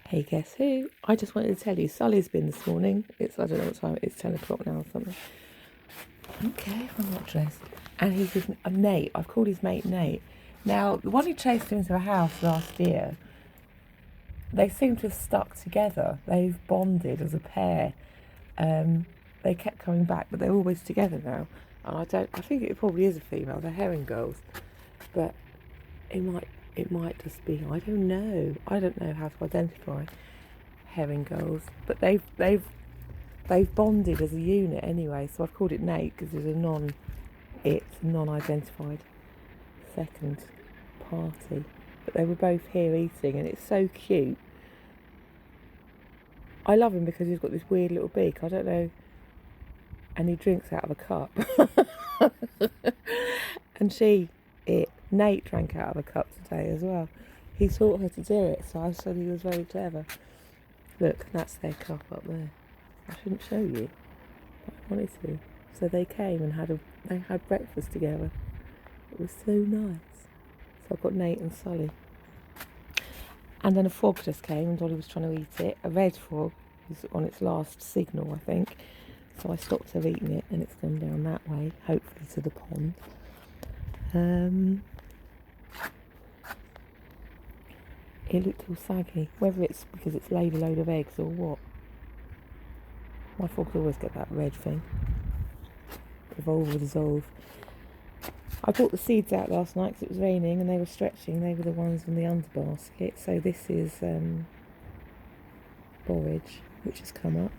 Hey, guess who? I just wanted to tell you, Sully's been this morning. I don't know what time it is, 10 o'clock now or something. I don't care if I'm not dressed. And he's with Nate. I've called his mate Nate. Now, the one who chased him into a house last year, they seem to have stuck together. They've bonded as a pair. They kept coming back, but they're always together now. And I think it probably is a female. They're herring girls. But it might just be, I don't know how to identify herring girls, but they've bonded as a unit anyway. So I've called it Nate because there's a non-identified second party. But they were both here eating, and it's so cute. I love him because he's got this weird little beak. I don't know, and he drinks out of a cup. And Nate drank out of a cup today as well. He taught her to do it, so I said he was very clever. Look, that's their cup up there. I shouldn't show you, but I wanted to. So they came and had breakfast together. It was so nice. So I've got Nate and Sully. And then a frog just came, and Dolly was trying to eat it. A red frog, who's on its last signal, I think. So I stopped her eating it, and it's gone down that way, hopefully to the pond. It looked all saggy, whether it's because it's laid a load of eggs or what. My frogs always get that red thing. Evolve or dissolve. I brought the seeds out last night because it was raining and they were stretching. They were the ones in the under basket. So this is borage, which has come up.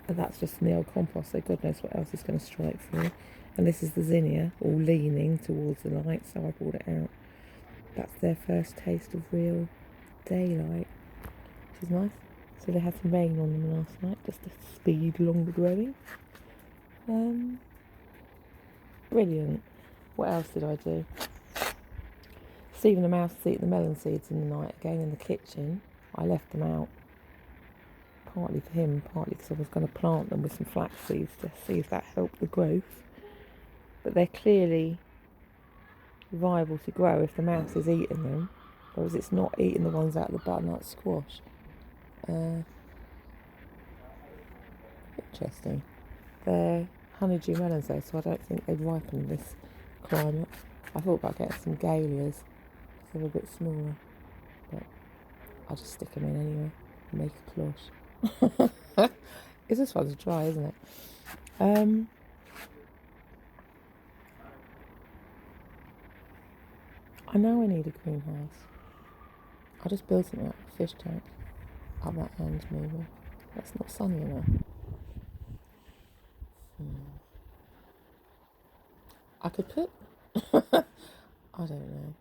And that's just in the old compost, so God knows what else is going to strike through. And this is the zinnia, all leaning towards the light, so I brought it out. That's their first taste of real daylight, which is nice. So they had some rain on them last night, just to speed along the growing. Brilliant. What else did I do? Stephen the mouse has eaten the melon seeds in the night again in the kitchen. I left them out, partly for him, partly because I was going to plant them with some flax seeds to see if that helped the growth. But they're clearly viable to grow if the mouse is eating them, whereas it's not eating the ones out of the butternut squash. Interesting. They're honeydew melons though, so I don't think they'd ripen in this climate. I thought about getting some dahlias because they're a bit smaller, but I'll just stick them in anyway and make a cloche. It's just fun to try, isn't it? I know I need a greenhouse. I just built it out of a fish tank. Oh, that hand's moving. That's not sunny enough. I could put... I don't know.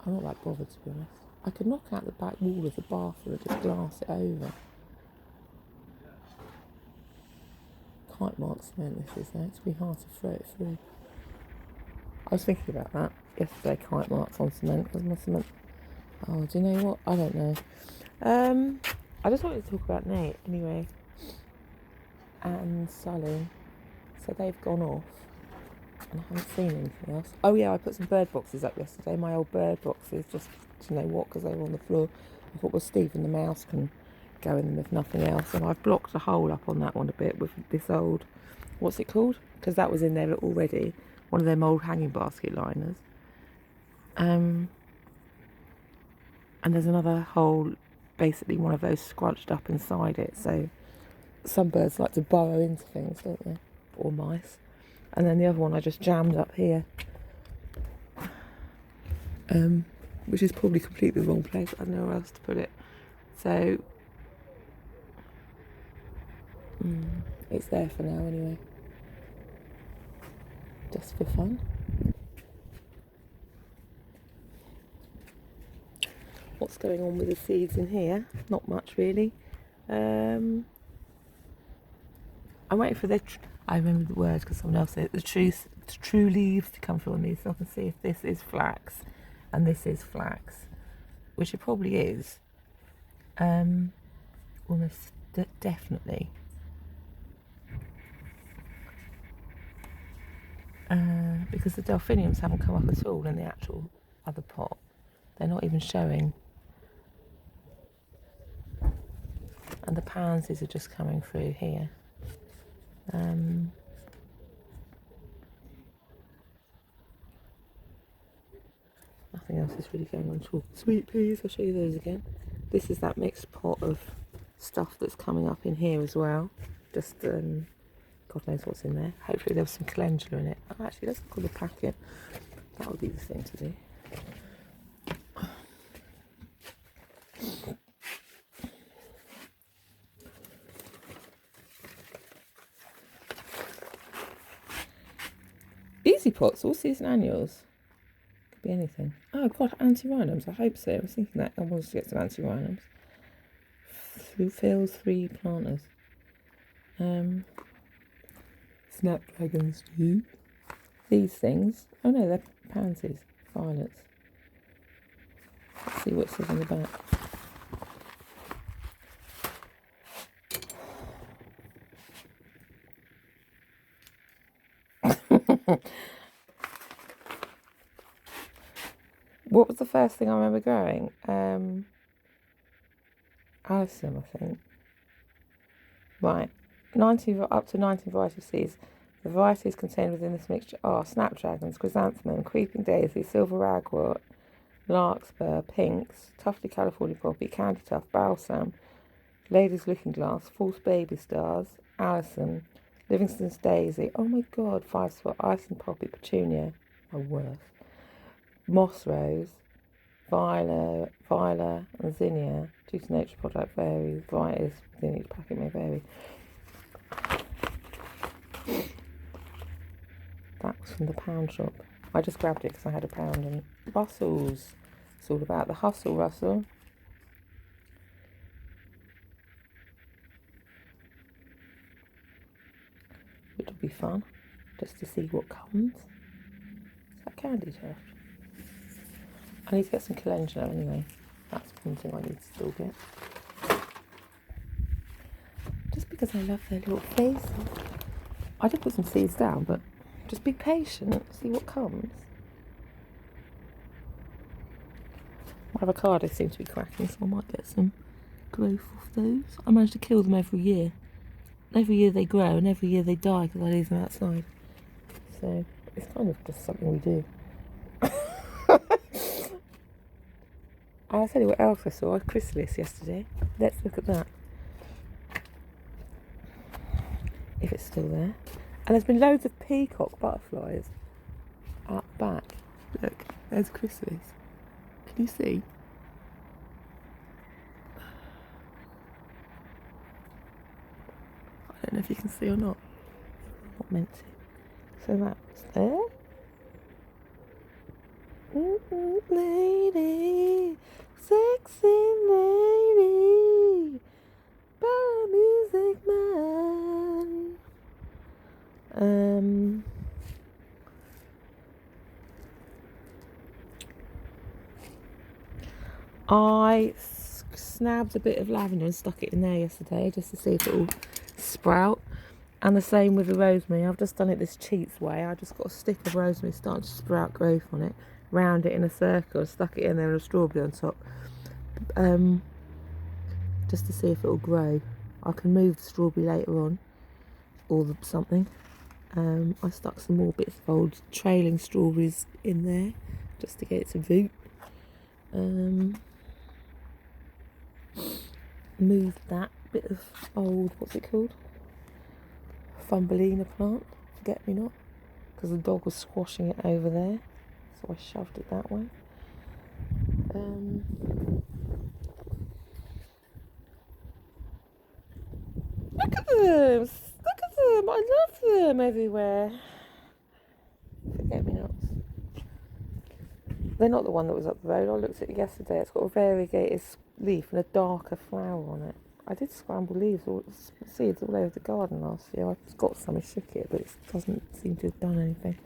I'm not that bothered, to be honest. I could knock out the back wall of the bathroom and just glass it over. Kite mark cement this is though. It's be hard to throw it through. I was thinking about that yesterday, kite marks on cement, because my cement... Oh, do you know what? I don't know. I just wanted to talk about Nate anyway. And Sully. So they've gone off. And I haven't seen anything else. Oh yeah, I put some bird boxes up yesterday. My old bird boxes, just, do you know what, because they were on the floor. I thought, well, Stephen the mouse can go in them if nothing else. And I've blocked a hole up on that one a bit with this old... What's it called? Because that was in there already. One of them old hanging basket liners. And there's another hole, basically one of those scrunched up inside it. So some birds like to burrow into things, don't they? Or mice. And then the other one I just jammed up here. Which is probably completely the wrong place. I don't know where else to put it. So it's there for now anyway. Just for fun. What's going on with the seeds in here? Not much really. I'm waiting for I remember the word because someone else said it, the true leaves to come through on these, so I can see if this is flax and this is flax, which it probably is. Almost definitely. Because the delphiniums haven't come up at all in the actual other pot. They're not even showing And the pansies are just coming through here. Nothing else is really going on at all. Sweet peas, I'll show you those again. This is that mixed pot of stuff that's coming up in here as well. Just, God knows what's in there. Hopefully there was some calendula in it. Oh, actually, let's look at the packet. That would be the thing to do. Easy pots, all season annuals. Could be anything. Oh God, antirrhinums. I hope so. I was thinking that I wanted to get some antirrhinums. Phil's 3 planters. Snapdragons too. These things. Oh no, they're pansies. Violets. Let's see what it says on the back. What was the first thing I remember growing? Alyssum, I think. Right. 19 up to 19 varieties of seeds. The varieties contained within this mixture are snapdragons, chrysanthemum, creeping daisy, silver ragwort, larkspur, pinks, tufty California poppy, candy tuft, balsam, lady's looking glass, false baby stars, Alyssum, Livingston's daisy. Oh my God, 5-spot, icing poppy, petunia, my worst. Moss rose, viola, and zinnia. Due to nature, product varies. Varieties within each packet may vary. That was from the pound shop. I just grabbed it because I had a pound. And Brussels. It's all about the hustle, Russell. Which will be fun, just to see what comes. Is that candy tuft? I need to get some calendula anyway. That's one thing I need to still get. Just because I love their little faces. I did put some seeds down, but just be patient, see what comes. My avocados seem to be cracking, so I might get some growth off those. I manage to kill them every year. Every year they grow and every year they die because I leave them outside. So it's kind of just something we do. I'll tell you what else I saw. Chrysalis yesterday. Let's look at that. If it's still there. And there's been loads of peacock butterflies up back. Look, there's chrysalis. Can you see? I don't know if you can see or not. Not meant to. So that's there. Lady, sexy lady, bar music man. I snabbed a bit of lavender and stuck it in there yesterday just to see if it will sprout. And the same with the rosemary. I've just done it this cheats way. I just got a stick of rosemary starting to sprout growth on it, round it in a circle, stuck it in there with a strawberry on top, just to see if it will grow. I can move the strawberry later on, or something. I stuck some more bits of old trailing strawberries in there just to get it to root. Moved that bit of old, what's it called? Thumbelina plant, forget me not, because the dog was squashing it over there, so I shoved it that way. Look at them! Look at them! I love them everywhere. Forget me nots. They're not the one that was up the road. I looked at it yesterday. It's got a variegated leaf and a darker flower on it. I did scramble seeds all over the garden last year. I got some and shook it, but it doesn't seem to have done anything.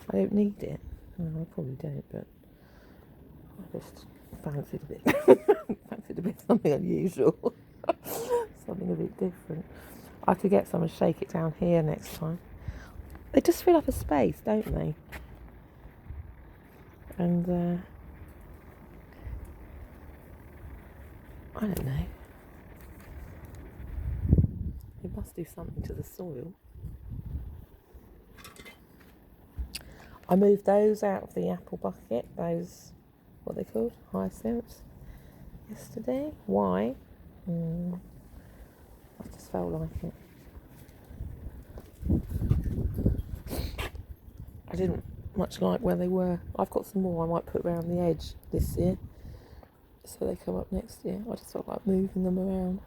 I don't need it. Well, I probably don't, but I just fancied a bit. Fancied a bit something unusual. Something a bit different. I could get some and shake it down here next time. They just fill up a space, don't they? And I don't know. must do something to the soil. I moved those out of the apple bucket, those, what are they called? Hyacinths, yesterday. Why? I just felt like it. I didn't much like where they were. I've got some more I might put around the edge this year, so they come up next year. I just felt like moving them around.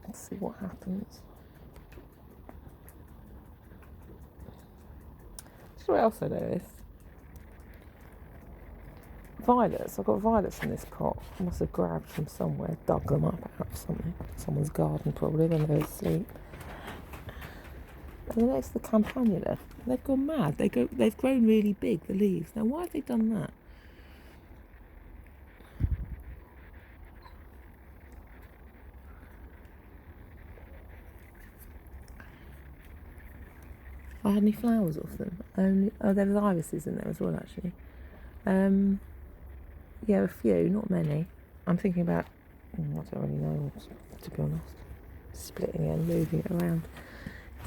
Let's see what happens. Do you know what else I noticed? Violets. I've got violets in this pot. I must have grabbed from somewhere, dug them up out of something. Someone's garden probably when they were asleep. And then there's the campanula. They've gone mad. They've grown really big, the leaves. Now why have they done that? I had any flowers off them. There was irises in there as well actually. Yeah, a few, not many. I'm thinking about, I don't really know, to be honest. Splitting it and moving it around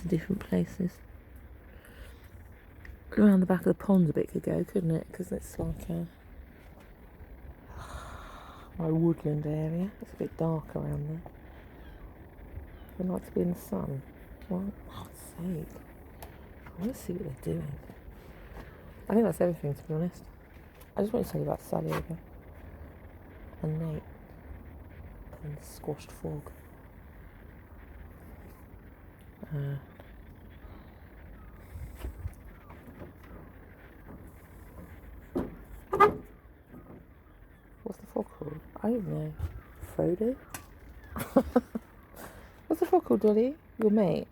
to different places. Around the back of the pond a bit could go, couldn't it? Because it's like my woodland area. It's a bit dark around there. I'd like to be in the sun. Well, for God's sake. I want to see what they're doing. I think that's everything, to be honest. I just want to tell you about Sally again. And Nate. And the squashed frog. What's the frog called? I don't know. Frodo? What's the frog called, Dolly? Your mate?